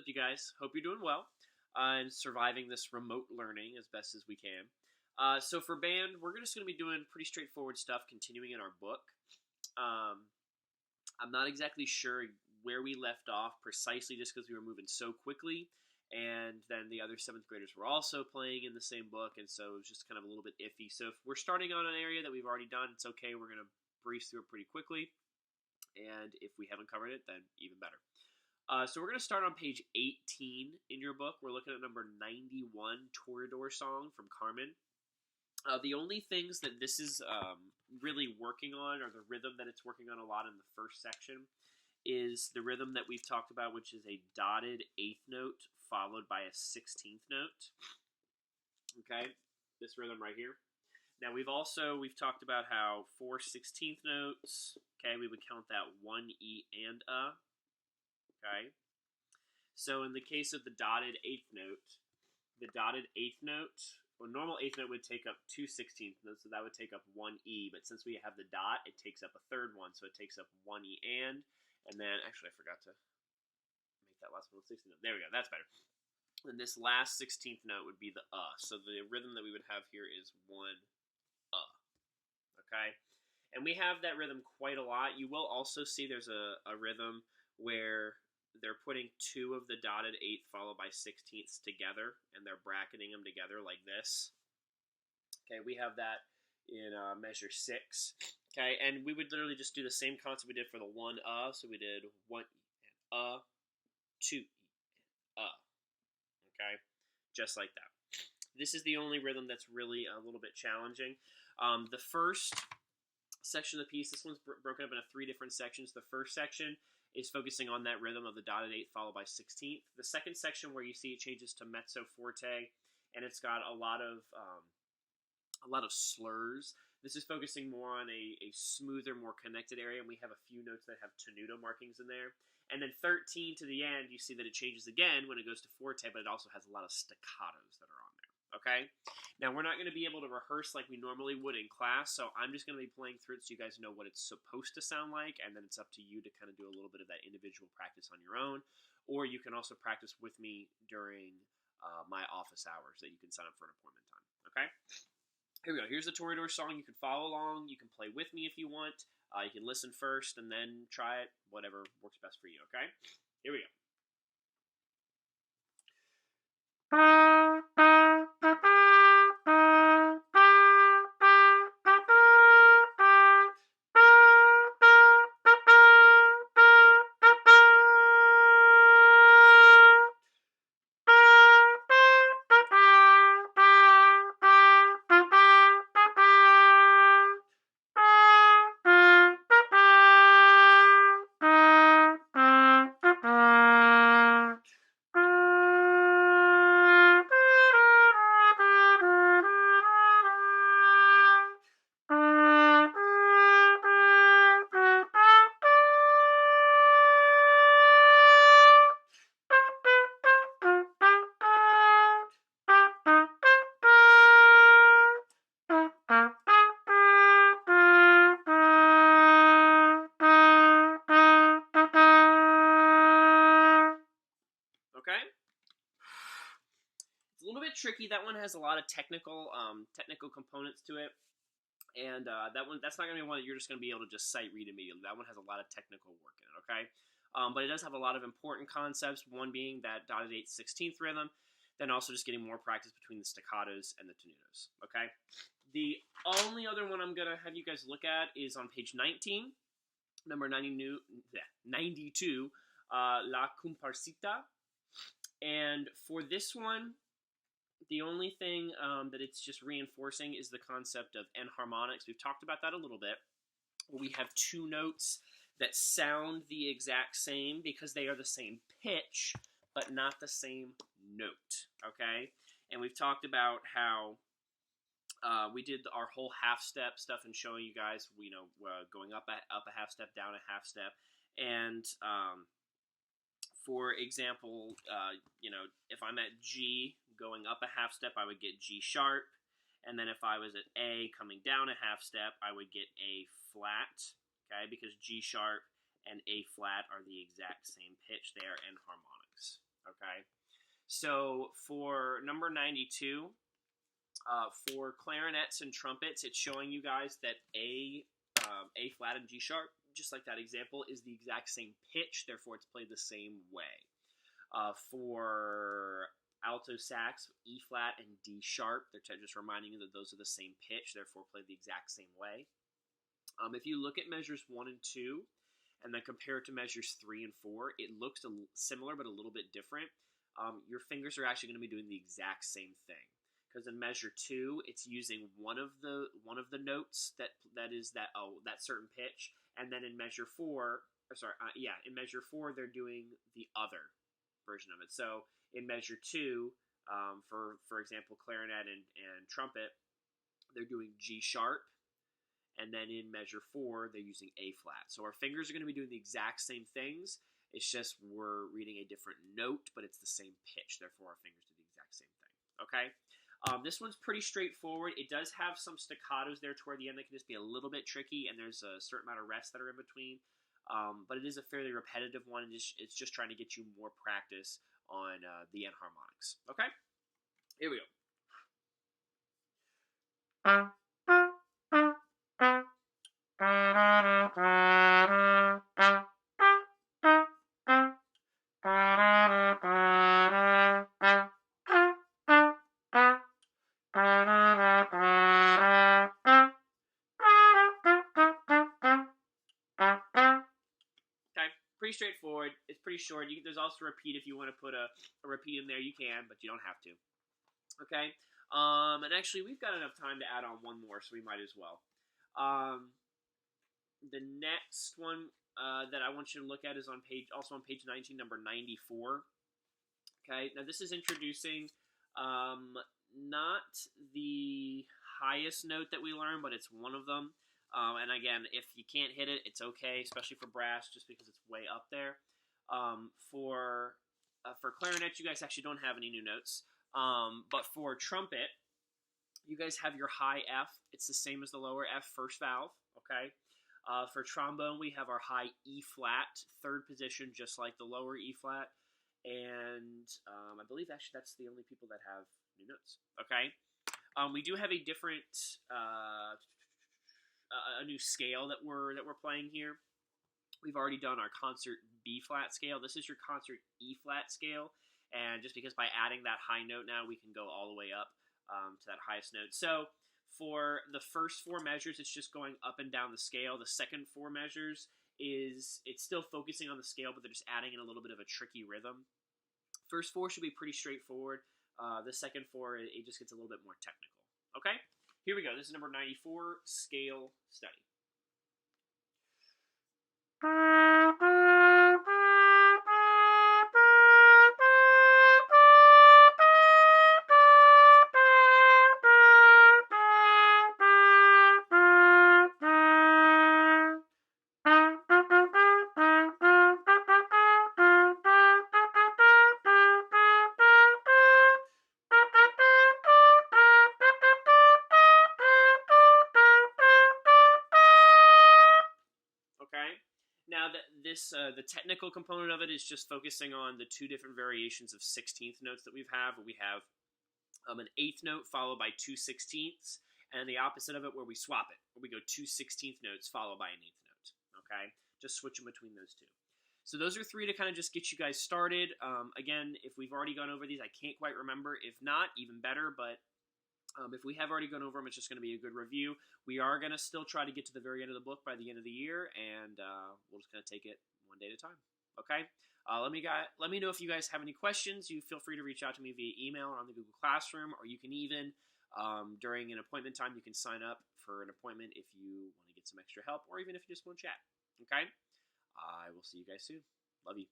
with you guys? Hope you're doing well and surviving this remote learning as best as we can. So for band, we're just going to be doing pretty straightforward stuff, continuing in our book. I'm not exactly sure where we left off precisely just because we were moving so quickly. And then the other 7th graders were also playing in the same book, and so it was just kind of a little bit iffy. So if we're starting on an area that we've already done, it's okay. We're going to breeze through it pretty quickly. And if we haven't covered it, then even better. So we're going to start on page 18 in your book. We're looking at number 91, Toreador Song from Carmen. The only things that this is really working on, or the rhythm that it's working on a lot in the first section, is the rhythm that we've talked about, which is a dotted 8th note followed by a 16th note. Okay, this rhythm right here. Now we've talked about how for 16th notes, okay, we would count that 1 E and a. Okay, so in the case of the dotted 8th note, well, normal 8th note would take up 2 16th notes, so that would take up 1 E, but since we have the dot, it takes up a third one, so it takes up 1 E and then, actually I forgot to make that last one 16th note. There we go, that's better. And this last 16th note would be the so the rhythm that we would have here is 1 okay? And we have that rhythm quite a lot. You will also see there's a rhythm where they're putting 2 of the dotted 8th followed by 16ths together, and they're bracketing them together like this. Okay, we have that in measure 6. Okay, and we would literally just do the same concept we did for the 1 so we did 1 and 2 and okay, just like that. This is the only rhythm that's really a little bit challenging. The first section of the piece, this one's broken up into 3 different sections. The first section is focusing on that rhythm of the dotted 8th followed by 16th. The second section, where you see it changes to mezzo forte, and it's got a lot of slurs. This is focusing more on a smoother, more connected area, and we have a few notes that have tenuto markings in there. And then 13 to the end, you see that it changes again when it goes to forte, but it also has a lot of staccatos that are on there. Okay? Now, we're not going to be able to rehearse like we normally would in class, so I'm just going to be playing through it so you guys know what it's supposed to sound like, and then it's up to you to kind of do a little bit of that individual practice on your own, or you can also practice with me during my office hours that you can sign up for an appointment time. Okay? Here we go. Here's the Toreador Song. You can follow along. You can play with me if you want. You can listen first and then try it. Whatever works best for you, okay? Here we go. Tricky. That one has a lot of technical components to it, and that's not going to be one that you're just going to be able to just sight read immediately. That one has a lot of technical work in it, okay? But it does have a lot of important concepts, one being that dotted 8th 16th rhythm, then also just getting more practice between the staccatos and the tenutos, okay? The only other one I'm going to have you guys look at is on page 19, number 92, La Comparsita. And for this one, the only thing that it's just reinforcing is the concept of enharmonics. We've talked about that a little bit. We have 2 notes that sound the exact same because they are the same pitch, but not the same note, okay? And we've talked about how we did our whole half-step stuff and showing you guys, going up a half step, down a half step. And for example, if I'm at G going up a half step, I would get G sharp. And then if I was at A coming down a half step, I would get A flat, okay? Because G sharp and A flat are the exact same pitch. They are enharmonics, So for number 92, for clarinets and trumpets, it's showing you guys that A flat and G sharp, just like that example, is the exact same pitch, therefore it's played the same way. For alto sax, E flat and D sharp, they're just reminding you that those are the same pitch, therefore played the exact same way. If you look at measures 1 and 2, and then compare it to measures 3 and 4, it looks similar but a little bit different. Your fingers are actually going to be doing the exact same thing. Because in measure 2, it's using one of the notes that is that certain pitch, and then in measure 4, in measure 4 they're doing the other version of it. So in measure 2, for example, clarinet and trumpet, they're doing G sharp, and then in measure 4 they're using A flat. So our fingers are going to be doing the exact same things. It's just we're reading a different note, but it's the same pitch. Therefore, our fingers do the exact same thing. Okay. This one's pretty straightforward. It does have some staccatos there toward the end that can just be a little bit tricky, and there's a certain amount of rests that are in between. But it is a fairly repetitive one, and it's just trying to get you more practice on the enharmonics. Okay? Here we go. Pretty straightforward. It's pretty short. There's also a repeat if you want to put a repeat in there. You can, but you don't have to. Okay. And actually, we've got enough time to add on one more, so we might as well. The next one that I want you to look at is on page 19, number 94. Okay. Now this is introducing not the highest note that we learn, but it's one of them. And again, if you can't hit it, it's okay, especially for brass, just because it's way up there. For clarinet, you guys actually don't have any new notes. But for trumpet, you guys have your high F. It's the same as the lower F first valve, okay? For trombone, we have our high E flat, third position, just like the lower E flat. And I believe actually that's the only people that have new notes, okay? We do have a different... a new scale that we're playing here. We've already done our concert B flat scale. This is your concert E flat scale, and just because by adding that high note now, we can go all the way up to that highest note. So for the first 4 measures, it's just going up and down the scale. The second 4 measures it's still focusing on the scale, but they're just adding in a little bit of a tricky rhythm. First 4 should be pretty straightforward. The second 4, it just gets a little bit more technical. Okay? Here we go. This is number 94, Scale Study. The technical component of it is just focusing on the 2 different variations of 16th notes that we have. We have an 8th note followed by 2 16ths, and the opposite of it where we swap it, where we go 2 16th notes followed by an 8th note. Okay, just switching between those 2. So those are 3 to kind of just get you guys started. Again, if we've already gone over these, I can't quite remember. If not, even better. But if we have already gone over them, it's just going to be a good review. We are going to still try to get to the very end of the book by the end of the year, and we're just going to take it one day at a time. Okay? Let me know if you guys have any questions. You feel free to reach out to me via email or on the Google Classroom, or you can even, during an appointment time, you can sign up for an appointment if you want to get some extra help, or even if you just want to chat. Okay? I will see you guys soon. Love you.